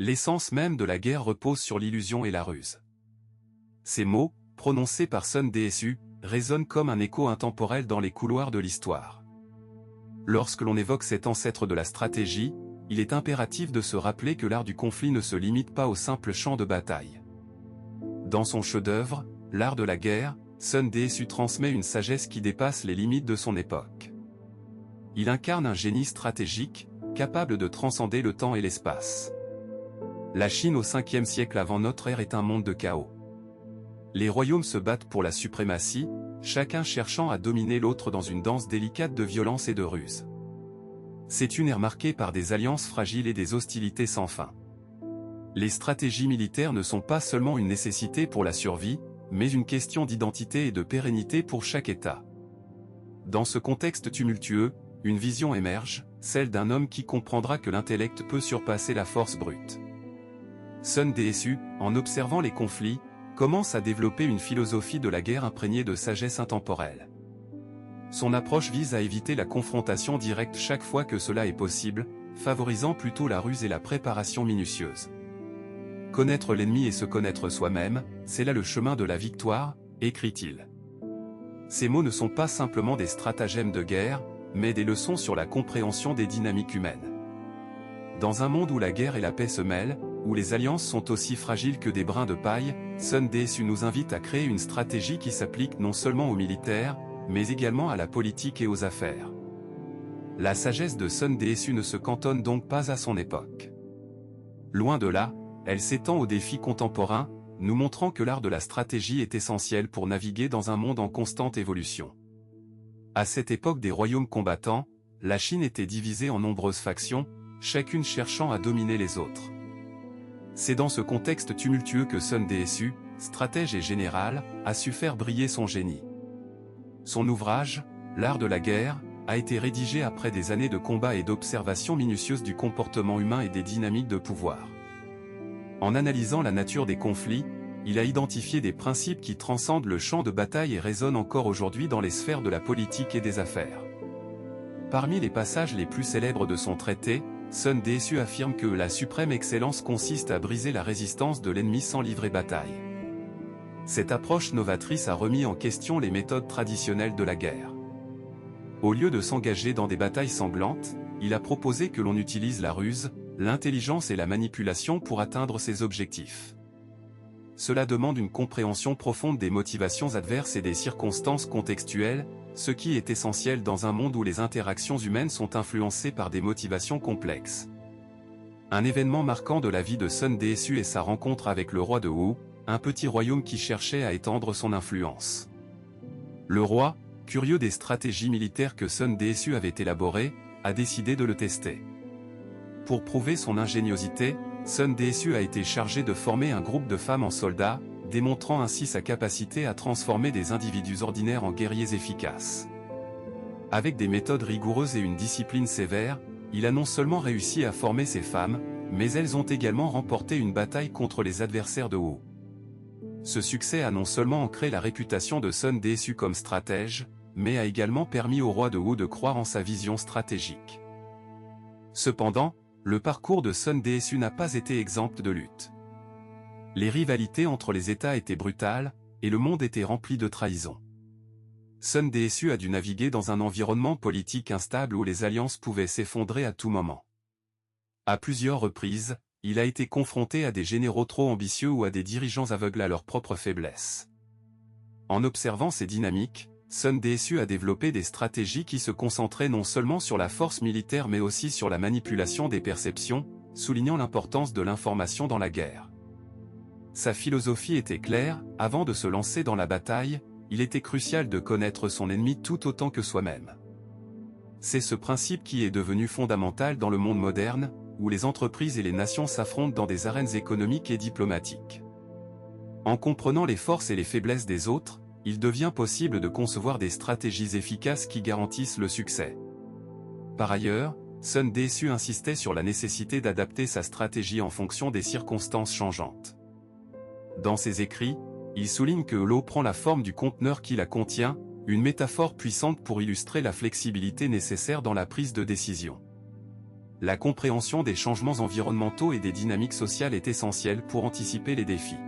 L'essence même de la guerre repose sur l'illusion et la ruse. Ces mots, prononcés par Sun Tzu, résonnent comme un écho intemporel dans les couloirs de l'histoire. Lorsque l'on évoque cet ancêtre de la stratégie, il est impératif de se rappeler que l'art du conflit ne se limite pas au simple champ de bataille. Dans son chef-d'œuvre, L'art de la guerre, Sun Tzu transmet une sagesse qui dépasse les limites de son époque. Il incarne un génie stratégique, capable de transcender le temps et l'espace. La Chine au 5e siècle avant notre ère est un monde de chaos. Les royaumes se battent pour la suprématie, chacun cherchant à dominer l'autre dans une danse délicate de violence et de ruse. C'est une ère marquée par des alliances fragiles et des hostilités sans fin. Les stratégies militaires ne sont pas seulement une nécessité pour la survie, mais une question d'identité et de pérennité pour chaque État. Dans ce contexte tumultueux, une vision émerge, celle d'un homme qui comprendra que l'intellect peut surpasser la force brute. Sun Tzu, en observant les conflits, commence à développer une philosophie de la guerre imprégnée de sagesse intemporelle. Son approche vise à éviter la confrontation directe chaque fois que cela est possible, favorisant plutôt la ruse et la préparation minutieuse. Connaître l'ennemi et se connaître soi-même, c'est là le chemin de la victoire, écrit-il. Ces mots ne sont pas simplement des stratagèmes de guerre, mais des leçons sur la compréhension des dynamiques humaines. Dans un monde où la guerre et la paix se mêlent, où les alliances sont aussi fragiles que des brins de paille, Sun Tzu nous invite à créer une stratégie qui s'applique non seulement aux militaires, mais également à la politique et aux affaires. La sagesse de Sun Tzu ne se cantonne donc pas à son époque. Loin de là, elle s'étend aux défis contemporains, nous montrant que l'art de la stratégie est essentiel pour naviguer dans un monde en constante évolution. À cette époque des royaumes combattants, la Chine était divisée en nombreuses factions, chacune cherchant à dominer les autres. C'est dans ce contexte tumultueux que Sun Tzu, stratège et général, a su faire briller son génie. Son ouvrage, L'art de la guerre, a été rédigé après des années de combats et d'observation minutieuse du comportement humain et des dynamiques de pouvoir. En analysant la nature des conflits, il a identifié des principes qui transcendent le champ de bataille et résonnent encore aujourd'hui dans les sphères de la politique et des affaires. Parmi les passages les plus célèbres de son traité, Sun Tzu affirme que la suprême excellence consiste à briser la résistance de l'ennemi sans livrer bataille. Cette approche novatrice a remis en question les méthodes traditionnelles de la guerre. Au lieu de s'engager dans des batailles sanglantes, il a proposé que l'on utilise la ruse, l'intelligence et la manipulation pour atteindre ses objectifs. Cela demande une compréhension profonde des motivations adverses et des circonstances contextuelles, ce qui est essentiel dans un monde où les interactions humaines sont influencées par des motivations complexes. Un événement marquant de la vie de Sun Tzu est sa rencontre avec le roi de Wu, un petit royaume qui cherchait à étendre son influence. Le roi, curieux des stratégies militaires que Sun Tzu avait élaborées, a décidé de le tester. Pour prouver son ingéniosité, Sun Tzu a été chargé de former un groupe de femmes en soldats, démontrant ainsi sa capacité à transformer des individus ordinaires en guerriers efficaces. Avec des méthodes rigoureuses et une discipline sévère, il a non seulement réussi à former ces femmes, mais elles ont également remporté une bataille contre les adversaires de Wu. Ce succès a non seulement ancré la réputation de Sun Tzu comme stratège, mais a également permis au roi de Wu de croire en sa vision stratégique. Cependant, le parcours de Sun Tzu n'a pas été exempt de luttes. Les rivalités entre les États étaient brutales, et le monde était rempli de trahisons. Sun Tzu a dû naviguer dans un environnement politique instable où les alliances pouvaient s'effondrer à tout moment. À plusieurs reprises, il a été confronté à des généraux trop ambitieux ou à des dirigeants aveugles à leurs propres faiblesses. En observant ces dynamiques, Sun Tzu a développé des stratégies qui se concentraient non seulement sur la force militaire mais aussi sur la manipulation des perceptions, soulignant l'importance de l'information dans la guerre. Sa philosophie était claire, avant de se lancer dans la bataille, il était crucial de connaître son ennemi tout autant que soi-même. C'est ce principe qui est devenu fondamental dans le monde moderne, où les entreprises et les nations s'affrontent dans des arènes économiques et diplomatiques. En comprenant les forces et les faiblesses des autres, il devient possible de concevoir des stratégies efficaces qui garantissent le succès. Par ailleurs, Sun Tzu insistait sur la nécessité d'adapter sa stratégie en fonction des circonstances changeantes. Dans ses écrits, il souligne que l'eau prend la forme du conteneur qui la contient, une métaphore puissante pour illustrer la flexibilité nécessaire dans la prise de décision. la compréhension des changements environnementaux et des dynamiques sociales est essentielle pour anticiper les défis.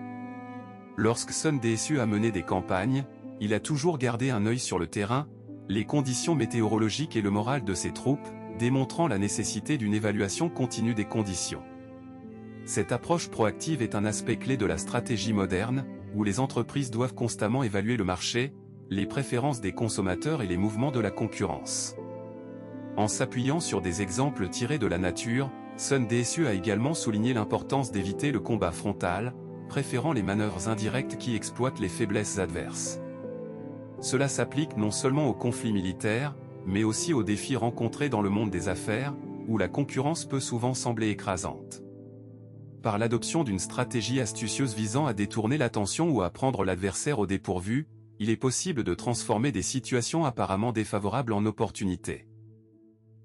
Lorsque Sun DSU a mené des campagnes, il a toujours gardé un œil sur le terrain, les conditions météorologiques et le moral de ses troupes, démontrant la nécessité d'une évaluation continue des conditions. Cette approche proactive est un aspect clé de la stratégie moderne, où les entreprises doivent constamment évaluer le marché, les préférences des consommateurs et les mouvements de la concurrence. En s'appuyant sur des exemples tirés de la nature, Sun DSU a également souligné l'importance d'éviter le combat frontal, préférant les manœuvres indirectes qui exploitent les faiblesses adverses. Cela s'applique non seulement aux conflits militaires, mais aussi aux défis rencontrés dans le monde des affaires, où la concurrence peut souvent sembler écrasante. Par l'adoption d'une stratégie astucieuse visant à détourner l'attention ou à prendre l'adversaire au dépourvu, il est possible de transformer des situations apparemment défavorables en opportunités.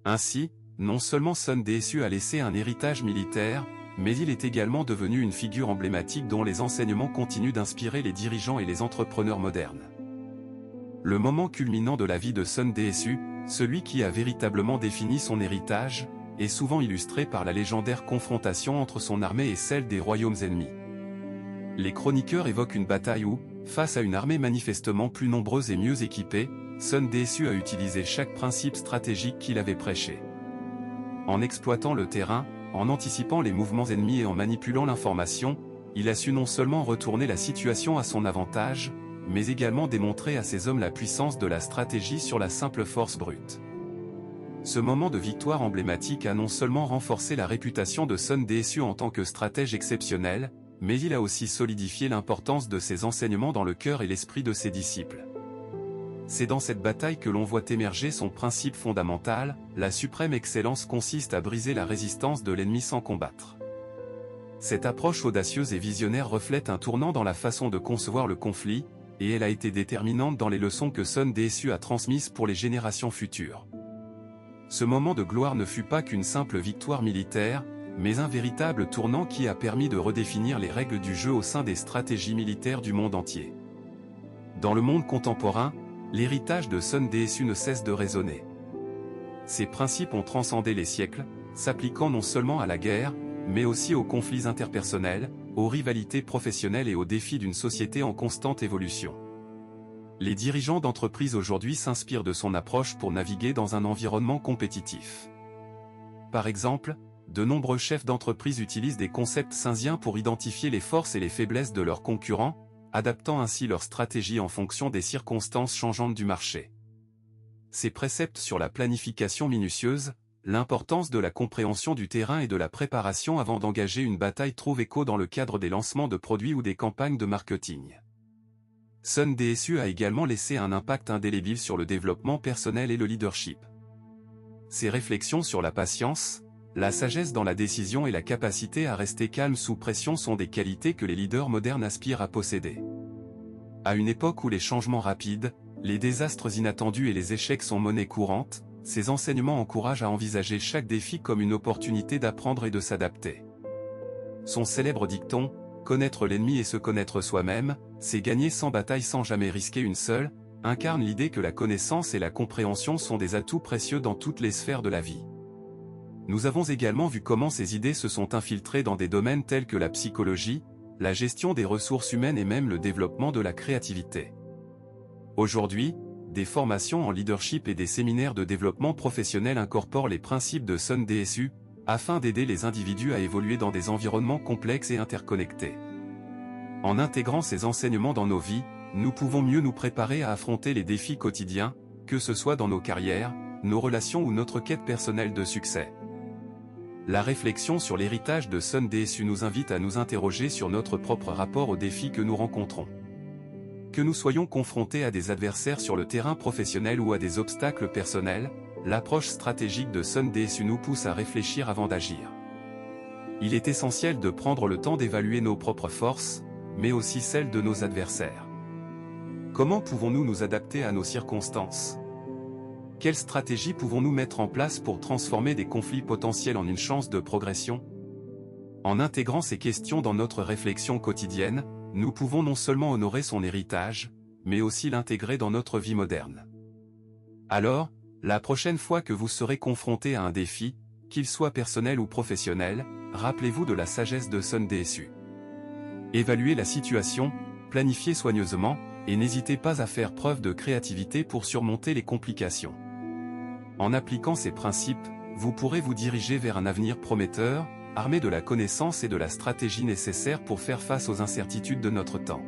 Ainsi, non seulement Sun DSU a laissé un héritage militaire, mais il est également devenu une figure emblématique dont les enseignements continuent d'inspirer les dirigeants et les entrepreneurs modernes. Le moment culminant de la vie de Sun DSU, celui qui a véritablement défini son héritage, est souvent illustré par la légendaire confrontation entre son armée et celle des royaumes ennemis. Les chroniqueurs évoquent une bataille où, face à une armée manifestement plus nombreuse et mieux équipée, Sun DSU a utilisé chaque principe stratégique qu'il avait prêché. En exploitant le terrain, en anticipant les mouvements ennemis et en manipulant l'information, il a su non seulement retourner la situation à son avantage, mais également démontrer à ses hommes la puissance de la stratégie sur la simple force brute. Ce moment de victoire emblématique a non seulement renforcé la réputation de Sun DSU en tant que stratège exceptionnel, mais il a aussi solidifié l'importance de ses enseignements dans le cœur et l'esprit de ses disciples. C'est dans cette bataille que l'on voit émerger son principe fondamental, la suprême excellence consiste à briser la résistance de l'ennemi sans combattre. Cette approche audacieuse et visionnaire reflète un tournant dans la façon de concevoir le conflit, et elle a été déterminante dans les leçons que Sun DSU a transmises pour les générations futures. Ce moment de gloire ne fut pas qu'une simple victoire militaire, mais un véritable tournant qui a permis de redéfinir les règles du jeu au sein des stratégies militaires du monde entier. Dans le monde contemporain, l'héritage de Sun DSU ne cesse de résonner. Ces principes ont transcendé les siècles, s'appliquant non seulement à la guerre, mais aussi aux conflits interpersonnels, aux rivalités professionnelles et aux défis d'une société en constante évolution. Les dirigeants d'entreprises aujourd'hui s'inspirent de son approche pour naviguer dans un environnement compétitif. Par exemple, de nombreux chefs d'entreprise utilisent des concepts Sunsiens pour identifier les forces et les faiblesses de leurs concurrents, adaptant ainsi leur stratégie en fonction des circonstances changeantes du marché. Ces préceptes sur la planification minutieuse, l'importance de la compréhension du terrain et de la préparation avant d'engager une bataille trouvent écho dans le cadre des lancements de produits ou des campagnes de marketing. Sun DSU a également laissé un impact indélébile sur le développement personnel et le leadership. Ses réflexions sur la patience, la sagesse dans la décision et la capacité à rester calme sous pression sont des qualités que les leaders modernes aspirent à posséder. À une époque où les changements rapides, les désastres inattendus et les échecs sont monnaie courante, ces enseignements encouragent à envisager chaque défi comme une opportunité d'apprendre et de s'adapter. Son célèbre dicton, « Connaître l'ennemi et se connaître soi-même, c'est gagner 100 batailles sans jamais risquer une seule », incarne l'idée que la connaissance et la compréhension sont des atouts précieux dans toutes les sphères de la vie. Nous avons également vu comment ces idées se sont infiltrées dans des domaines tels que la psychologie, la gestion des ressources humaines et même le développement de la créativité. Aujourd'hui, des formations en leadership et des séminaires de développement professionnel incorporent les principes de Sun DSU, afin d'aider les individus à évoluer dans des environnements complexes et interconnectés. En intégrant ces enseignements dans nos vies, nous pouvons mieux nous préparer à affronter les défis quotidiens, que ce soit dans nos carrières, nos relations ou notre quête personnelle de succès. La réflexion sur l'héritage de Sun DSU nous invite à nous interroger sur notre propre rapport aux défis que nous rencontrons. Que nous soyons confrontés à des adversaires sur le terrain professionnel ou à des obstacles personnels, l'approche stratégique de Sun DSU nous pousse à réfléchir avant d'agir. Il est essentiel de prendre le temps d'évaluer nos propres forces, mais aussi celles de nos adversaires. Comment pouvons-nous nous adapter à nos circonstances ? Quelles stratégies pouvons-nous mettre en place pour transformer des conflits potentiels en une chance de progression ? En intégrant ces questions dans notre réflexion quotidienne, nous pouvons non seulement honorer son héritage, mais aussi l'intégrer dans notre vie moderne. Alors, la prochaine fois que vous serez confronté à un défi, qu'il soit personnel ou professionnel, rappelez-vous de la sagesse de Sun DSU. Évaluez la situation, planifiez soigneusement, et n'hésitez pas à faire preuve de créativité pour surmonter les complications. En appliquant ces principes, vous pourrez vous diriger vers un avenir prometteur, armé de la connaissance et de la stratégie nécessaires pour faire face aux incertitudes de notre temps.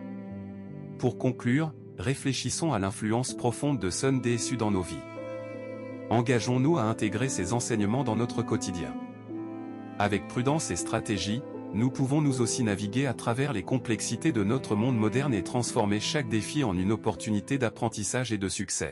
Pour conclure, réfléchissons à l'influence profonde de Sun DSU dans nos vies. Engageons-nous à intégrer ces enseignements dans notre quotidien. Avec prudence et stratégie, nous pouvons nous aussi naviguer à travers les complexités de notre monde moderne et transformer chaque défi en une opportunité d'apprentissage et de succès.